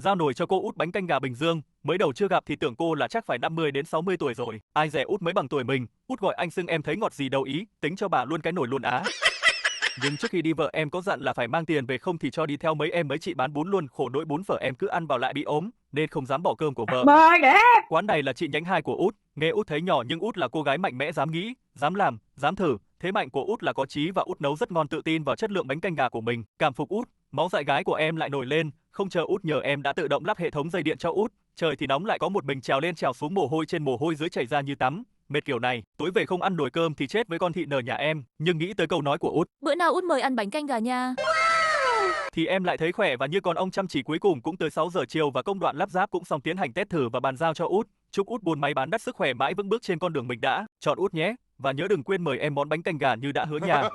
Giao nồi cho cô Út bánh canh gà Bình Dương, mới đầu chưa gặp thì tưởng cô là chắc phải 50 đến 60 tuổi rồi, ai dè Út mới bằng tuổi mình, Út gọi anh xưng em thấy ngọt gì đâu ý, tính cho bà luôn cái nồi luôn á. Nhưng trước khi đi vợ em có dặn là phải mang tiền về không thì cho đi theo mấy em mấy chị bán bún luôn, khổ nỗi bún phở em cứ ăn vào lại bị ốm, nên không dám bỏ cơm của vợ. Mời đẹp. Quán này là chị nhánh 2 của Út, nghe Út thấy nhỏ nhưng Út là cô gái mạnh mẽ dám nghĩ, dám làm, dám thử, thế mạnh của Út là có chí và Út nấu rất ngon tự tin vào chất lượng bánh canh gà của mình, cảm phục Út, máu dại gái của em lại nổi lên, không chờ Út nhờ em đã tự động lắp hệ thống dây điện cho Út, trời thì nóng lại có một mình trèo lên trèo xuống mồ hôi trên mồ hôi dưới chảy ra như tắm. Mệt kiểu này, tối về không ăn nồi cơm thì chết với con thị nở nhà em, nhưng nghĩ tới câu nói của Út, Bữa nào Út mời ăn bánh canh gà nha. thì em lại thấy khỏe và như con ông chăm chỉ cuối cùng cũng tới 6 giờ chiều và công đoạn lắp ráp cũng xong tiến hành test thử và bàn giao cho Út. Chúc Út buôn may bán đắt sức khỏe mãi vững bước trên con đường mình đã chọn Út nhé. Và nhớ đừng quên mời em món bánh canh gà như đã hứa nha.